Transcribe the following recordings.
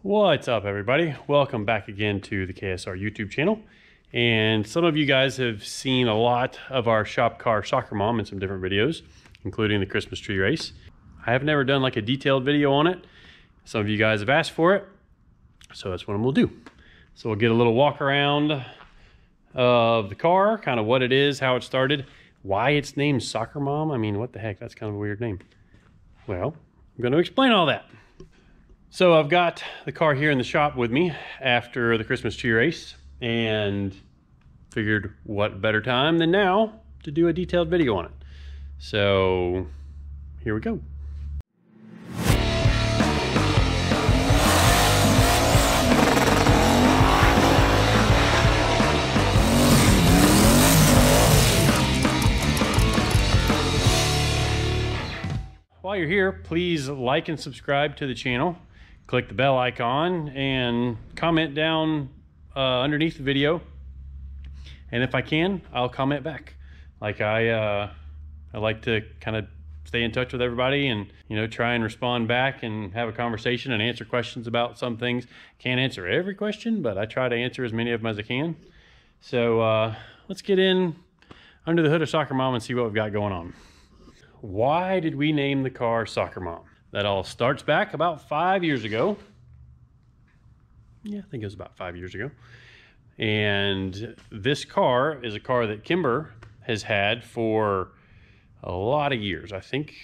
What's up, everybody? Welcome back again to the KSR YouTube channel. And some of you guys have seen a lot of our shop car SoccerMom in some different videos, including the Christmas tree race. I have never done like a detailed video on it. Some of you guys have asked for it, so that's what we'll do. So we'll get a little walk around of the car, kind of what it is, how it started, why it's named SoccerMom. I mean, what the heck? That's kind of a weird name. Well, I'm going to explain all that. So I've got the car here in the shop with me after the Christmas tree race, and figured what better time than now to do a detailed video on it. So here we go. While you're here, please like and subscribe to the channel. Click the bell icon and comment down underneath the video. And if I can, I'll comment back. Like I like to kind of stay in touch with everybody and, you know, try and respond back and have a conversation and answer questions about some things. Can't answer every question, but I try to answer as many of them as I can. So let's get in under the hood of SoccerMom and see what we've got going on. Why did we name the car SoccerMom? That all starts back about 5 years ago. Yeah, I think it was about 5 years ago. And this car is a car that Kimber has had for a lot of years. I think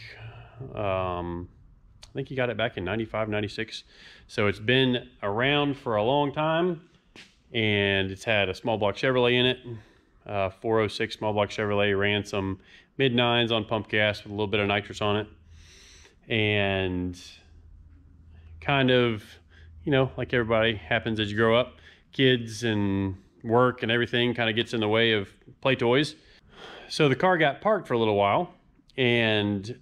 he got it back in 95, 96. So it's been around for a long time, and it's had a small block Chevrolet in it. 406 small block Chevrolet, ran some mid-9s on pump gas with a little bit of nitrous on it. And kind of, you know, like everybody happens as you grow up, kids and work and everything kind of gets in the way of play toys. So the car got parked for a little while, and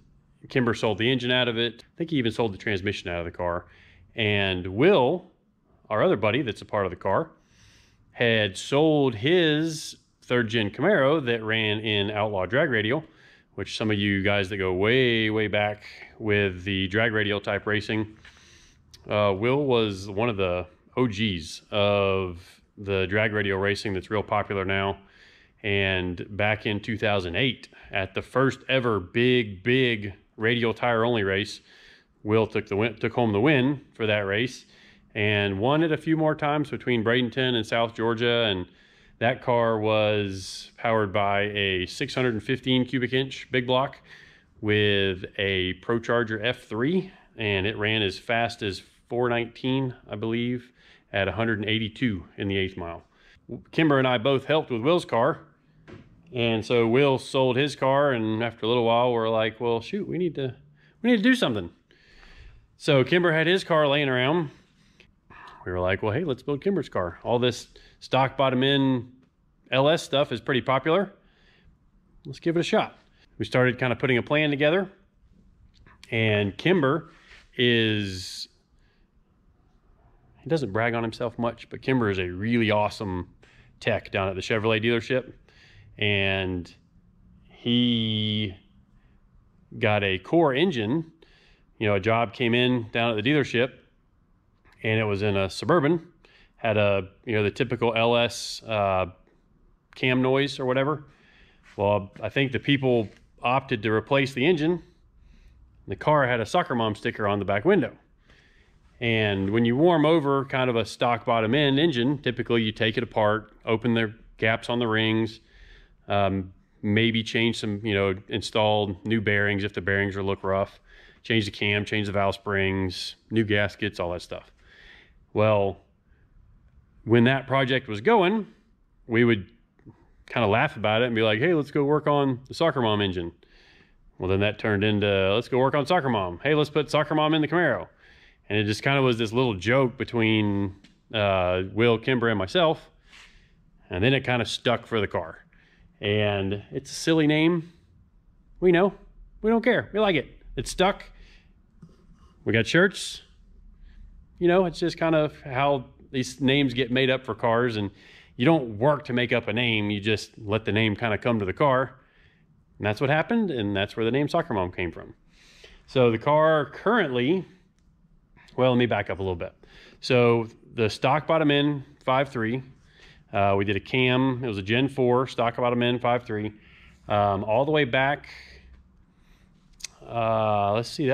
Kimber sold the engine out of it. I think he even sold the transmission out of the car. And Will, our other buddy that's a part of the car, had sold his third-gen Camaro that ran in Outlaw Drag Radial, which some of you guys that go way, way back with the drag radial type racing. Will was one of the OGs of the drag radial racing that's real popular now. And back in 2008, at the first ever big radial tire only race, Will took home the win for that race and won it a few more times between Bradenton and South Georgia. And that car was powered by a 615 cubic inch big block with a ProCharger F3, and it ran as fast as 419, I believe, at 182 in the 8th mile. Kimber and I both helped with Will's car, and so Will sold his car, and after a little while we're like, well, shoot, we need to do something. So Kimber had his car laying around. We were like, well, hey, let's build Kimber's car. All this stock bottom end LS stuff is pretty popular. Let's give it a shot. We started kind of putting a plan together, and Kimber he doesn't brag on himself much, but Kimber is a really awesome tech down at the Chevrolet dealership. And he got a core engine. You know, a job came in down at the dealership, and it was in a Suburban, had a, you know, the typical LS cam noise or whatever. Well, I think the people opted to replace the engine. The car had a SoccerMom sticker on the back window. And when you warm over kind of a stock bottom end engine, typically you take it apart, open the gaps on the rings, maybe change some, you know, install new bearings if the bearings look rough, change the cam, change the valve springs, new gaskets, all that stuff. Well, when that project was going, we would kind of laugh about it and be like, hey, let's go work on the SoccerMom engine. Well, then that turned into, let's go work on SoccerMom. Hey, let's put SoccerMom in the Camaro. And it just kind of was this little joke between Will, Kimber, and myself. And then it kind of stuck for the car. And it's a silly name. We know. We don't care. We like it. It's stuck. We got shirts. You know, it's just kind of how these names get made up for cars, and you don't work to make up a name. You just let the name kind of come to the car. And that's what happened, and that's where the name SoccerMom came from. So the car currently Well, let me back up a little bit. So the stock bottom end 5.3, we did a cam, it was a Gen 4 stock bottom end 5.3, all the way back. Let's see,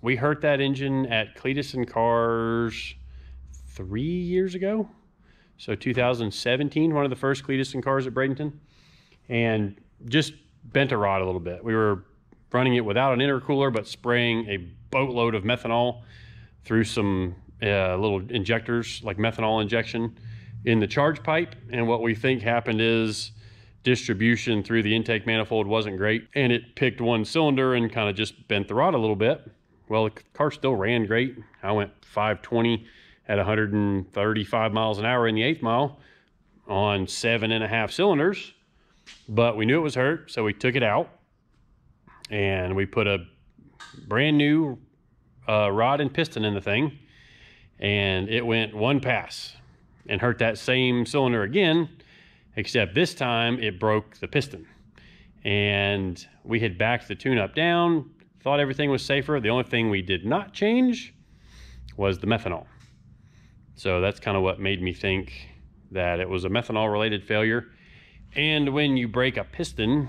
we hurt that engine at Cletus and Cars 3 years ago. So 2017, one of the first Cletus and Cars at Bradenton, and just bent a rod a little bit. We were running it without an intercooler, but spraying a boatload of methanol through some little injectors, like methanol injection in the charge pipe. And what we think happened is distribution through the intake manifold wasn't great, and it picked one cylinder and kind of just bent the rod a little bit. Well, the car still ran great. I went 520 at 135 miles an hour in the 8th mile on 7.5 cylinders, but we knew it was hurt, so we took it out and we put a brand new rod and piston in the thing, and it went one pass and hurt that same cylinder again, except this time it broke the piston. And we had backed the tune-up down, thought everything was safer. The only thing we did not change was the methanol. So that's kind of what made me think that it was a methanol related failure. And when you break a piston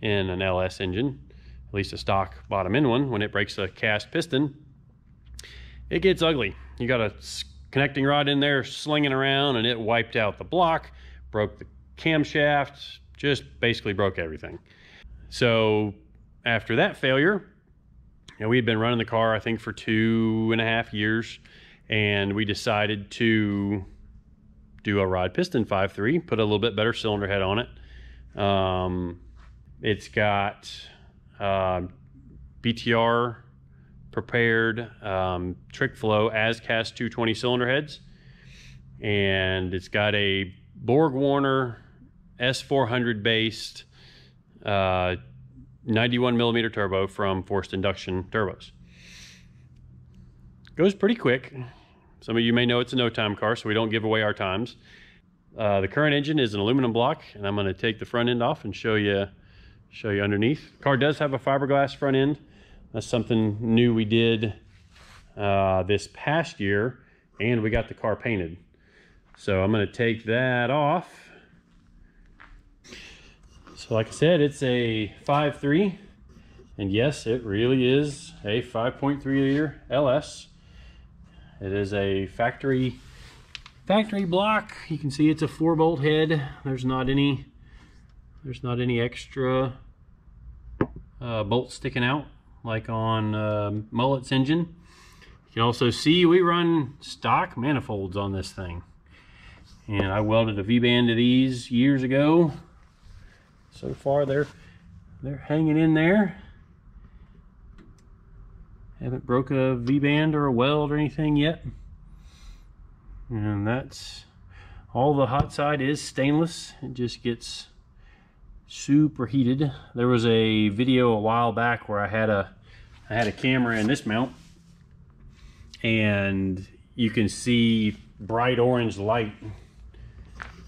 in an LS engine, at least a stock bottom end one, when it breaks a cast piston, it gets ugly. You got a connecting rod in there slinging around, and it wiped out the block, broke the camshaft, just basically broke everything. So after that failure, we had been running the car, I think, for 2.5 years, and we decided to do a rod piston 5.3, put a little bit better cylinder head on it. It's got BTR prepared trick flow as cast 220 cylinder heads, and it's got a Borg Warner S400 based 91 millimeter turbo from forced induction turbos. Goes pretty quick. Some of you may know it's a no time car, so we don't give away our times. The current engine is an aluminum block, and I'm going to take the front end off and show you underneath. The car does have a fiberglass front end. That's something new we did this past year, and we got the car painted. So I'm going to take that off. So like I said, it's a 5.3, and yes, it really is a 5.3 liter LS. It is a factory block. You can see it's a 4-bolt head. There's not any extra bolts sticking out like on Mullet's engine. You can also see we run stock manifolds on this thing, and I welded a V-band to these years ago. So far they're hanging in there. Haven't broke a V-band or a weld or anything yet. And that's all. The hot side is stainless. It just gets super heated. There was a video a while back where I had a camera in this mount, and you can see bright orange light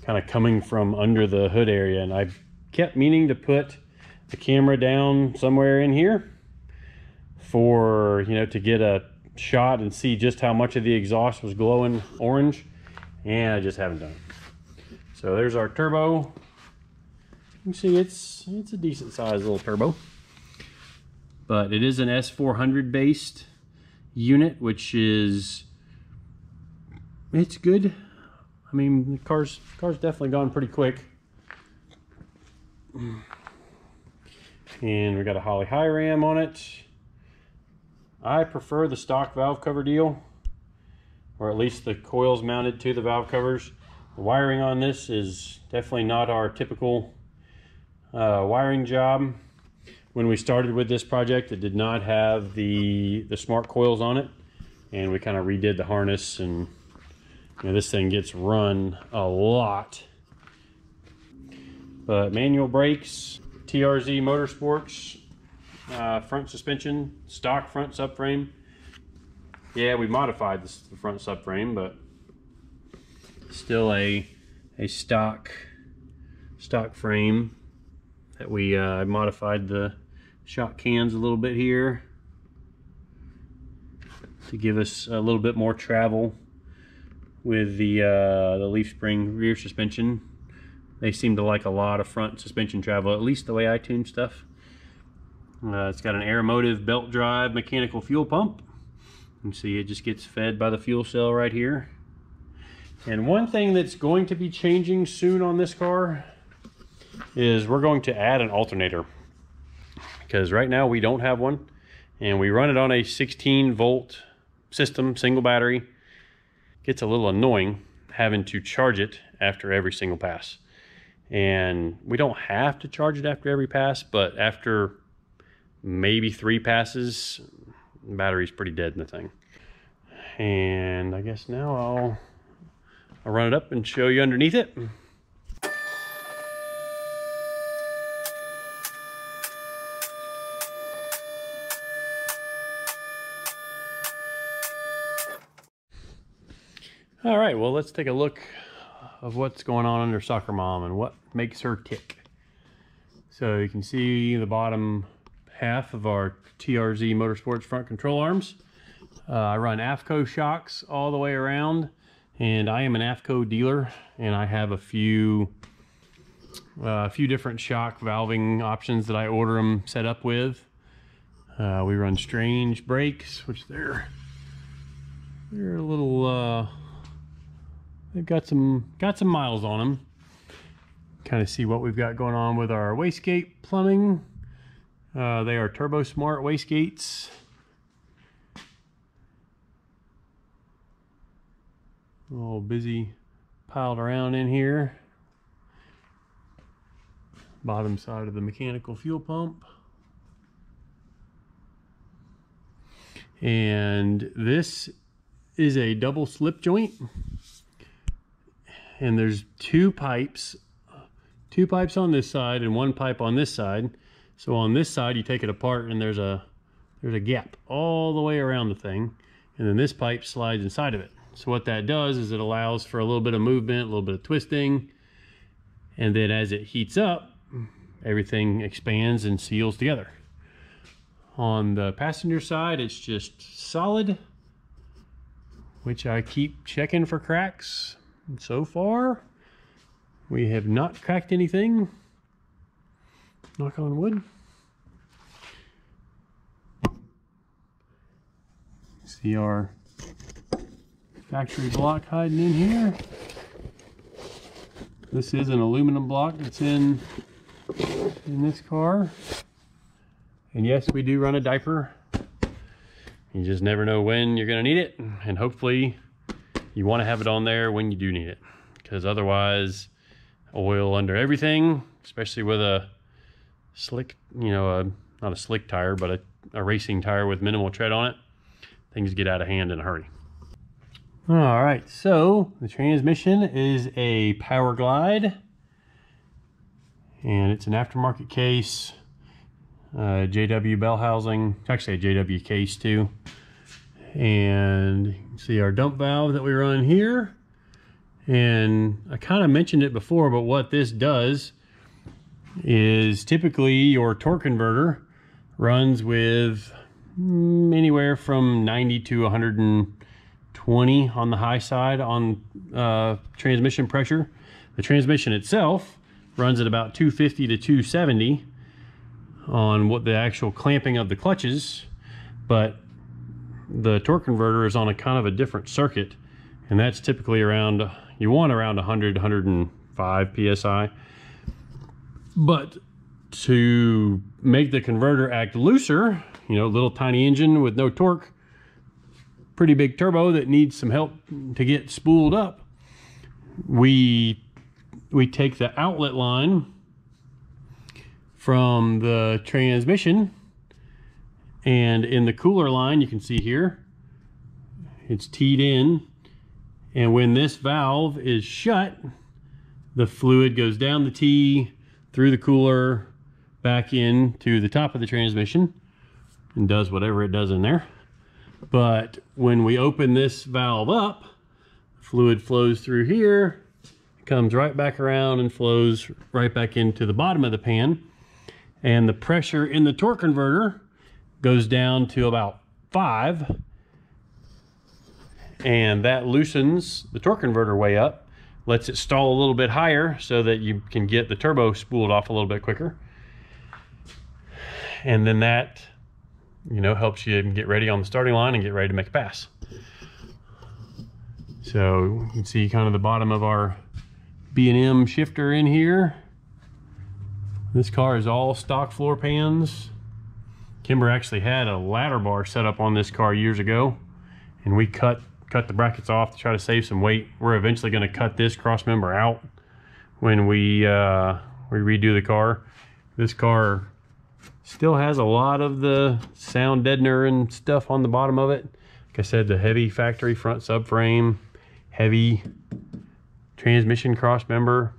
kind of coming from under the hood area, and I kept meaning to put the camera down somewhere in here for, to get a shot and see just how much of the exhaust was glowing orange, and I just haven't done it. So there's our turbo. You can see it's a decent sized little turbo, but it is an S400 based unit, which is, it's good. I mean, the car's definitely gone pretty quick. And we got a Holley high ram on it. I prefer the stock valve cover deal, or at least the coils mounted to the valve covers. The wiring on this is definitely not our typical wiring job. When we started with this project, it did not have the smart coils on it, and we kind of redid the harness, and this thing gets run a lot. But manual brakes, TRZ Motorsports front suspension, stock front subframe. Yeah, we modified the front subframe, but still a stock frame that we modified the shock cans a little bit here. to give us a little bit more travel with the leaf spring rear suspension. They seem to like a lot of front suspension travel, at least the way I tune stuff. It's got an Aeromotive belt drive mechanical fuel pump. You can see it just gets fed by the fuel cell right here. And one thing that's going to be changing soon on this car is we're going to add an alternator, because right now we don't have one, and we run it on a 16-volt system, single battery. Gets a little annoying having to charge it after every single pass. And we don't have to charge it after every pass, but after maybe 3 passes, the battery's pretty dead in the thing. And I guess now I'll run it up and show you underneath it. All right, well, let's take a look of what's going on under SoccerMom and what makes her tick. So you can see the bottom half of our TRZ Motorsports front control arms. I run AFCO shocks all the way around, and I am an AFCO dealer, and I have a few different shock valving options that I order them set up with. We run Strange brakes, which they're a little they've got some miles on them. Kind of see what we've got going on with our wastegate plumbing. They are Turbo Smart wastegates. All busy piled around in here. Bottom side of the mechanical fuel pump. And this is a double slip joint. And there's two pipes on this side and 1 pipe on this side. So on this side, you take it apart and there's a gap all the way around the thing, and then this pipe slides inside of it. So what that does is it allows for a little bit of movement, a little bit of twisting, and then as it heats up, everything expands and seals together. On the passenger side, it's just solid, which I keep checking for cracks. And so far, we have not cracked anything. Knock on wood. See our factory block hiding in here. This is an aluminum block that's in this car. And yes, we do run a diaper. You just never know when you're going to need it, and hopefully you want to have it on there when you do need it, because otherwise oil under everything, especially with a slick, not a slick tire, but a racing tire with minimal tread on it, things get out of hand in a hurry. All right, so the transmission is a Power Glide, and it's an aftermarket case, JW bell housing, actually a JW case too. And you can see our dump valve that we run here. And I kind of mentioned it before, but what this does is typically your torque converter runs with anywhere from 90 to 120 on the high side on transmission pressure. The transmission itself runs at about 250 to 270 on what the actual clamping of the clutches, but the torque converter is on a kind of a different circuit, and that's typically around, you want around 100, 105 PSI. But to make the converter act looser, little tiny engine with no torque, pretty big turbo that needs some help to get spooled up, we take the outlet line from the transmission, and in the cooler line, you can see here, it's teed in, and when this valve is shut, the fluid goes down the T, through the cooler, back in to the top of the transmission, and does whatever it does in there. But when we open this valve up, fluid flows through here, comes right back around and flows right back into the bottom of the pan, and the pressure in the torque converter goes down to about 5, and that loosens the torque converter way up, lets it stall a little bit higher so that you can get the turbo spooled off a little bit quicker. And then that, you know, helps you get ready on the starting line and get ready to make a pass. So you can see kind of the bottom of our B&M shifter in here. This car is all stock floor pans. Kimber actually had a ladder bar set up on this car years ago, and we cut the brackets off to try to save some weight. We're eventually going to cut this cross member out when we redo the car. This car still has a lot of the sound deadener and stuff on the bottom of it. Like I said, the heavy factory front subframe, heavy transmission cross member.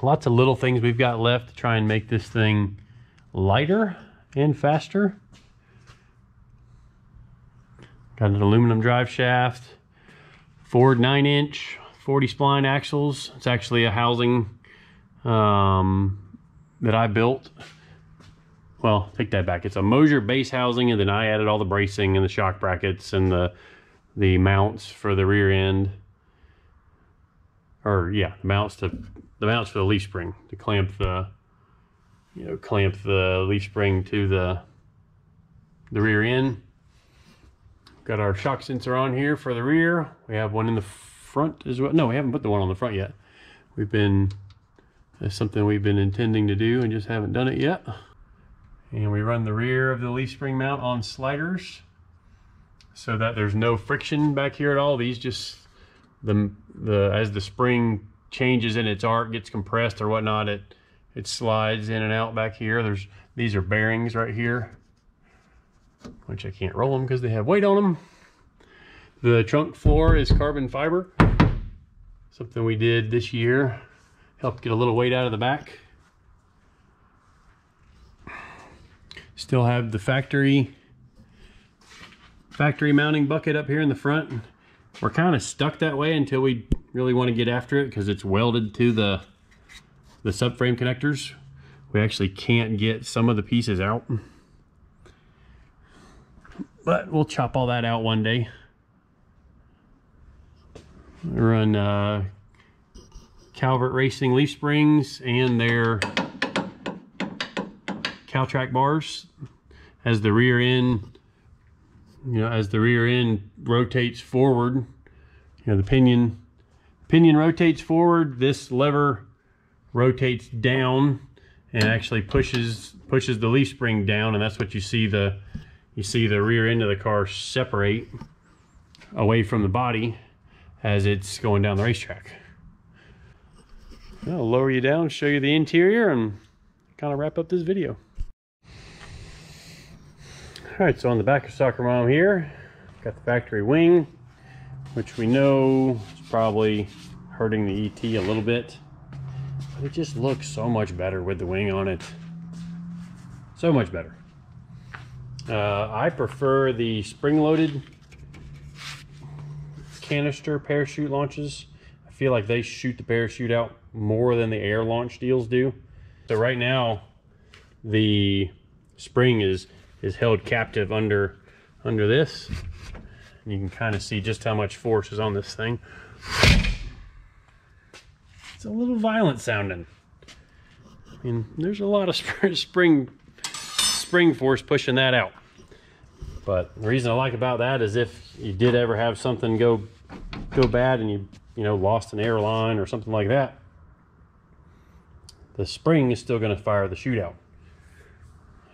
Lots of little things we've got left to try and make this thing lighter and faster. Got an aluminum drive shaft, Ford 9-inch 40 spline axles. It's actually a housing that I built. Well, take that back. It's a Mosier base housing, and then I added all the bracing and the shock brackets and the mounts for the rear end. Or yeah, the mounts for the leaf spring to clamp the leaf spring to the rear end. Got our shock sensor on here for the rear. We have one in the front as well. No, we haven't put the one on the front yet. That's something we've been intending to do and just haven't done it yet. And we run the rear of the leaf spring mount on sliders so that there's no friction back here at all. These just, as the spring changes in its arc, gets compressed or whatnot, it slides in and out back here. These are bearings right here, which I can't roll them because they have weight on them. The trunk floor is carbon fiber, something we did this year. Helped get a little weight out of the back. Still have the factory mounting bucket up here in the front. We're kind of stuck that way until we really want to get after it because it's welded to the subframe connectors. We actually can't get some of the pieces out, but we'll chop all that out one day. We run Calvert Racing leaf springs and their Caltrack bars. As the rear end, rotates forward, the pinion rotates forward, this lever rotates down and actually pushes the leaf spring down, and that's what you see the rear end of the car separate away from the body as it's going down the racetrack. I'll lower you down, show you the interior, and kind of wrap up this video. Alright, so on the back of SoccerMom here, got the factory wing, which we know is probably hurting the ET a little bit, but it just looks so much better with the wing on it. So much better. I prefer the spring-loaded canister parachute launches. I feel like they shoot the parachute out more than the air launch deals do. So right now, the spring is held captive under this. And you can kind of see just how much force is on this thing. It's a little violent sounding. I mean, there's a lot of spring force pushing that out. But the reason I like about that is if you did ever have something go bad and you lost an air line or something like that, the spring is still going to fire the chute out.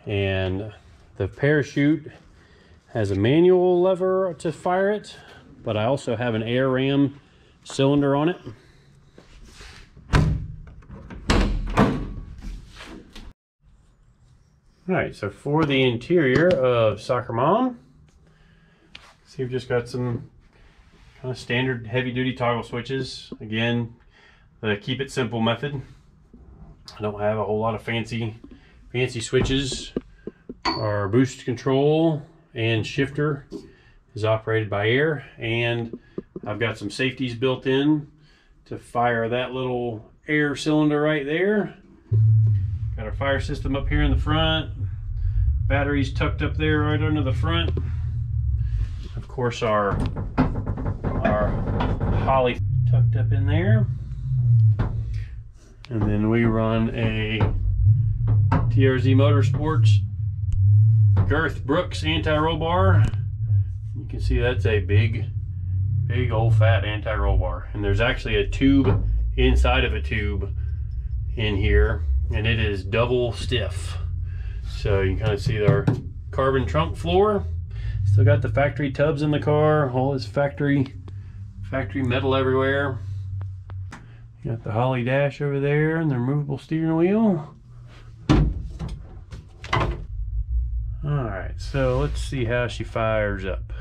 And the parachute has a manual lever to fire it, but I also have an air ram cylinder on it. Alright, so for the interior of SoccerMom, see, we've just got some kind of standard heavy-duty toggle switches. Again, the keep it simple method. I don't have a whole lot of fancy switches. Our boost control and shifter is operated by air, and I've got some safeties built in to fire that little air cylinder right there. Got our fire system up here in the front, batteries tucked up there right under the front. Of course, our our Holly tucked up in there. And then we run a TRZ Motorsports Girth Brooks anti-roll bar. You can see that's a big old fat anti-roll bar. And there's actually a tube inside of a tube in here, and it is double stiff. So you can kind of see our carbon trunk floor. Still got the factory tubs in the car, all this factory metal everywhere. You got the Holly dash over there and the removable steering wheel. Alright, so let's see how she fires up.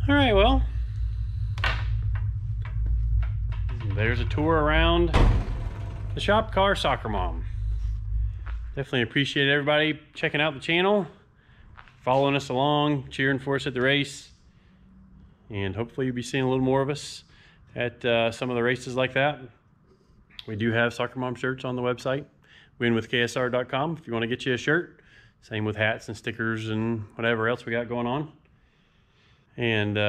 Alright, well, there's a tour around the shop car SoccerMom. Definitely appreciate everybody checking out the channel, following us along, cheering for us at the race, and hopefully you'll be seeing a little more of us at some of the races like that. We do have SoccerMom shirts on the website, winwithksr.com, if you want to get you a shirt. Same with hats and stickers and whatever else we got going on. And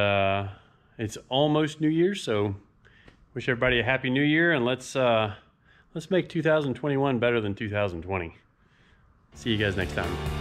it's almost New Year's, so wish everybody a happy New Year, and let's make 2021 better than 2020. See you guys next time.